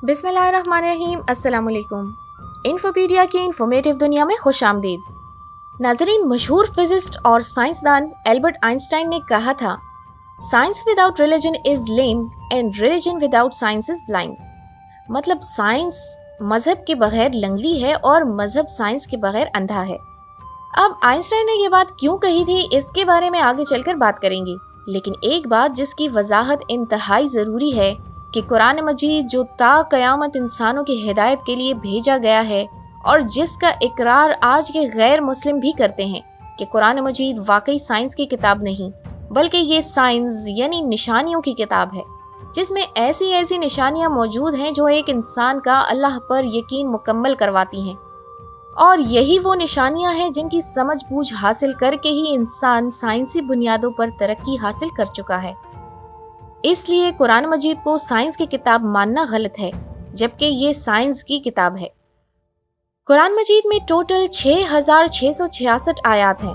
بسم اللہ الرحمن الرحیم۔ السلام علیکم۔ انفوپیڈیا کی انفارمیٹیو دنیا میں خوش آمدید۔ ناظرین، مشہور فزسٹ اور سائنسدان البرٹ آئنسٹائن نے کہا تھا، science without religion is lame and religion without science is blind. مطلب سائنس مذہب کے بغیر لنگڑی ہے اور مذہب سائنس کے بغیر اندھا ہے۔ اب آئنسٹائن نے یہ بات کیوں کہی تھی، اس کے بارے میں آگے چل کر بات کریں گے، لیکن ایک بات جس کی وضاحت انتہائی ضروری ہے کہ قرآن مجید جو تا قیامت انسانوں کی ہدایت کے لیے بھیجا گیا ہے اور جس کا اقرار آج کے غیر مسلم بھی کرتے ہیں کہ قرآن مجید واقعی سائنس کی کتاب نہیں بلکہ یہ سائنس یعنی نشانیوں کی کتاب ہے، جس میں ایسی نشانیاں موجود ہیں جو ایک انسان کا اللہ پر یقین مکمل کرواتی ہیں، اور یہی وہ نشانیاں ہیں جن کی سمجھ بوجھ حاصل کر کے ہی انسان سائنسی بنیادوں پر ترقی حاصل کر چکا ہے۔ اس لیے قرآن مجید کو سائنس کی کتاب ماننا غلط ہے، جبکہ یہ سائنس کی کتاب ہے۔ قرآن مجید میں ٹوٹل 6666 آیات ہیں،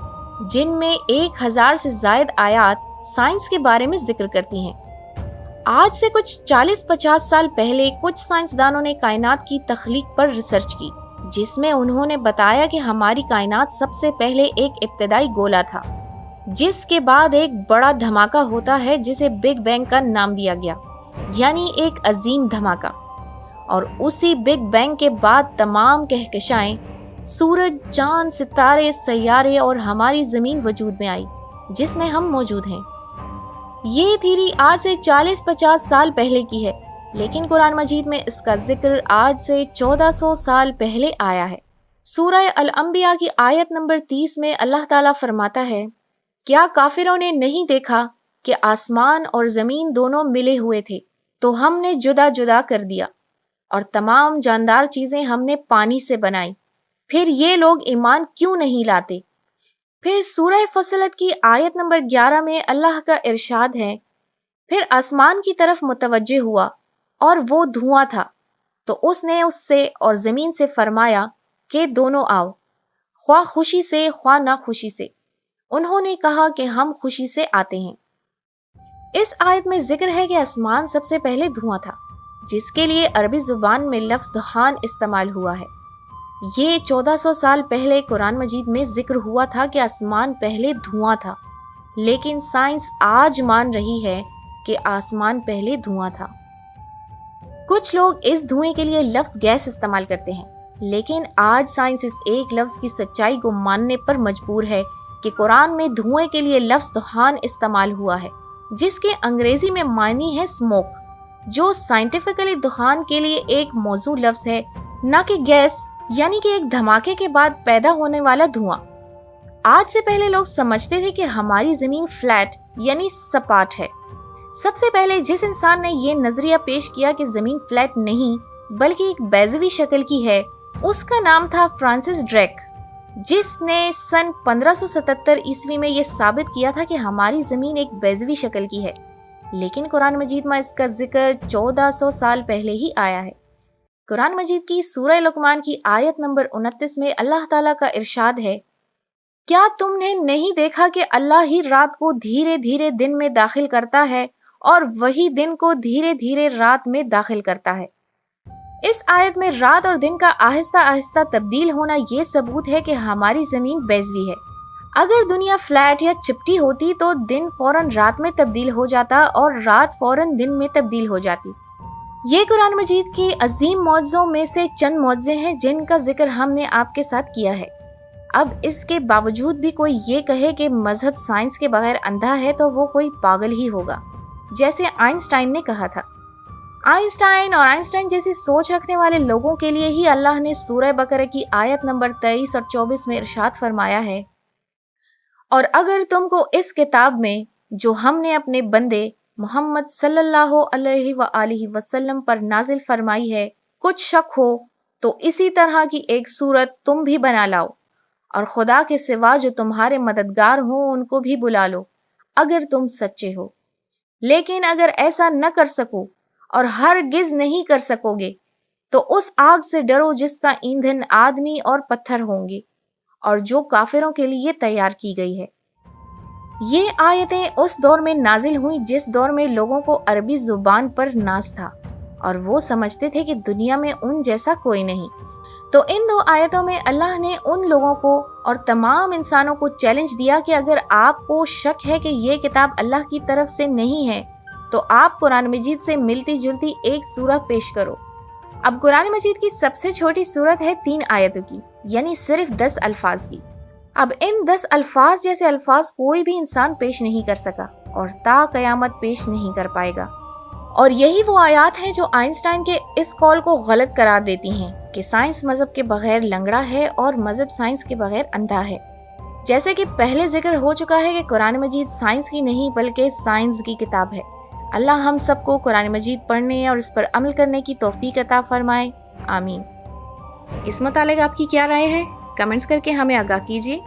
جن میں 1000 سے زائد آیات سائنس کے بارے میں ذکر کرتی ہیں۔ آج سے کچھ 40-50 سال پہلے کچھ سائنسدانوں نے کائنات کی تخلیق پر ریسرچ کی، جس میں انہوں نے بتایا کہ ہماری کائنات سب سے پہلے ایک ابتدائی گولا تھا، جس کے بعد ایک بڑا دھماکہ ہوتا ہے جسے بگ بینگ کا نام دیا گیا، یعنی ایک عظیم دھماکہ، اور اسی بگ بینگ کے بعد تمام کہکشائیں، سورج، چاند، ستارے، سیارے اور ہماری زمین وجود میں آئی جس میں ہم موجود ہیں۔ یہ تھیری آج سے 40-50 سال پہلے کی ہے، لیکن قرآن مجید میں اس کا ذکر آج سے 1400 سال پہلے آیا ہے۔ سورہ الانبیاء کی آیت نمبر 30 میں اللہ تعالیٰ فرماتا ہے، کیا کافروں نے نہیں دیکھا کہ آسمان اور زمین دونوں ملے ہوئے تھے تو ہم نے جدا جدا کر دیا، اور تمام جاندار چیزیں ہم نے پانی سے بنائی، پھر یہ لوگ ایمان کیوں نہیں لاتے؟ پھر سورہ فصلت کی آیت نمبر 11 میں اللہ کا ارشاد ہے، پھر آسمان کی طرف متوجہ ہوا اور وہ دھواں تھا، تو اس نے اس سے اور زمین سے فرمایا کہ دونوں آؤ، خواہ خوشی سے خواہ نہ خوشی سے۔ انہوں نے کہا کہ ہم خوشی سے آتے ہیں۔ اس آیت میں ذکر ہے کہ آسمان سب سے پہلے دھواں تھا، جس کے لیے عربی زبان میں لفظ دخان استعمال ہوا ہے۔ یہ 1400 سال پہلے قرآن مجید میں ذکر ہوا تھا کہ آسمان پہلے دھواں تھا، لیکن سائنس آج مان رہی ہے کہ آسمان پہلے دھواں تھا۔ کچھ لوگ اس دھوئیں کے لیے لفظ گیس استعمال کرتے ہیں، لیکن آج سائنس اس ایک لفظ کی سچائی کو ماننے پر مجبور ہے کہ قرآن میں دھوئیں کے لیے لفظ دخان استعمال ہوا ہے، جس کے انگریزی میں معنی ہے اسموک، جو سائنٹیفکلی دخان کے لیے ایک موزوں لفظ ہے، نہ کہ گیس، یعنی کہ ایک دھماکے کے بعد پیدا ہونے والا دھواں۔ آج سے پہلے لوگ سمجھتے تھے کہ ہماری زمین فلیٹ یعنی سپاٹ ہے۔ سب سے پہلے جس انسان نے یہ نظریہ پیش کیا کہ زمین فلیٹ نہیں بلکہ ایک بیضوی شکل کی ہے، اس کا نام تھا فرانسس ڈریک، جس نے سن 1577 عیسوی میں یہ ثابت کیا تھا کہ ہماری زمین ایک بیضوی شکل کی ہے، لیکن قرآن مجید میں اس کا ذکر 1400 سال پہلے ہی آیا ہے۔ قرآن مجید کی سورہ لقمان کی آیت نمبر 29 میں اللہ تعالیٰ کا ارشاد ہے، کیا تم نے نہیں دیکھا کہ اللہ ہی رات کو دھیرے دھیرے دن میں داخل کرتا ہے اور وہی دن کو دھیرے دھیرے رات میں داخل کرتا ہے۔ اس آیت میں رات اور دن کا آہستہ آہستہ تبدیل ہونا یہ ثبوت ہے کہ ہماری زمین بیضوی ہے۔ اگر دنیا فلیٹ یا چپٹی ہوتی تو دن فوراً رات میں تبدیل ہو جاتا اور رات فوراً دن میں تبدیل ہو جاتی۔ یہ قرآن مجید کے عظیم معجزوں میں سے چند معجزے ہیں جن کا ذکر ہم نے آپ کے ساتھ کیا ہے۔ اب اس کے باوجود بھی کوئی یہ کہے کہ مذہب سائنس کے بغیر اندھا ہے تو وہ کوئی پاگل ہی ہوگا، جیسے آئنسٹائن نے کہا تھا۔ آئنسٹائن جیسی سوچ رکھنے والے لوگوں کے لیے ہی اللہ نے سورہ بقرہ کی آیت نمبر 23 اور 24 میں ارشاد فرمایا ہے، اور اگر تم کو اس کتاب میں جو ہم نے اپنے بندے محمد صلی اللہ علیہ وآلہ وسلم پر نازل فرمائی ہے کچھ شک ہو تو اسی طرح کی ایک صورت تم بھی بنا لاؤ، اور خدا کے سوا جو تمہارے مددگار ہوں ان کو بھی بلا لو اگر تم سچے ہو۔ لیکن اگر ایسا نہ کر سکو اور ہرگز نہیں کر سکو گے تو اس آگ سے ڈرو جس کا ایندھن آدمی اور پتھر ہوں گے، اور جو کافروں کے لیے تیار کی گئی ہے۔ یہ آیتیں اس دور میں نازل ہوئیں جس دور میں لوگوں کو عربی زبان پر ناز تھا، اور وہ سمجھتے تھے کہ دنیا میں ان جیسا کوئی نہیں۔ تو ان 2 آیتوں میں اللہ نے ان لوگوں کو اور تمام انسانوں کو چیلنج دیا کہ اگر آپ کو شک ہے کہ یہ کتاب اللہ کی طرف سے نہیں ہے تو آپ قرآن مجید سے ملتی جلتی ایک سورہ پیش کرو۔ اب قرآن مجید کی سب سے چھوٹی سورت ہے 3 آیتوں کی، یعنی صرف 10 الفاظ کی۔ اب ان 10 الفاظ جیسے الفاظ کوئی بھی انسان پیش نہیں کر سکا اور تا قیامت پیش نہیں کر پائے گا۔ اور یہی وہ آیات ہیں جو آئنسٹائن کے اس قول کو غلط قرار دیتی ہیں کہ سائنس مذہب کے بغیر لنگڑا ہے اور مذہب سائنس کے بغیر اندھا ہے۔ جیسے کہ پہلے ذکر ہو چکا ہے کہ قرآن مجید سائنس کی نہیں بلکہ سائنس کی کتاب ہے۔ اللہ ہم سب کو قرآن مجید پڑھنے اور اس پر عمل کرنے کی توفیق عطا فرمائے، آمین۔ اس متعلق آپ کی کیا رائے ہے؟ کمنٹس کر کے ہمیں آگاہ کیجیے۔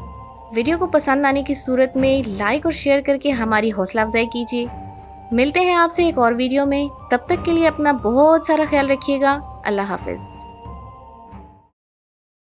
ویڈیو کو پسند آنے کی صورت میں لائک اور شیئر کر کے ہماری حوصلہ افزائی کیجیے۔ ملتے ہیں آپ سے ایک اور ویڈیو میں، تب تک کے لیے اپنا بہت سارا خیال رکھیے گا۔ اللہ حافظ۔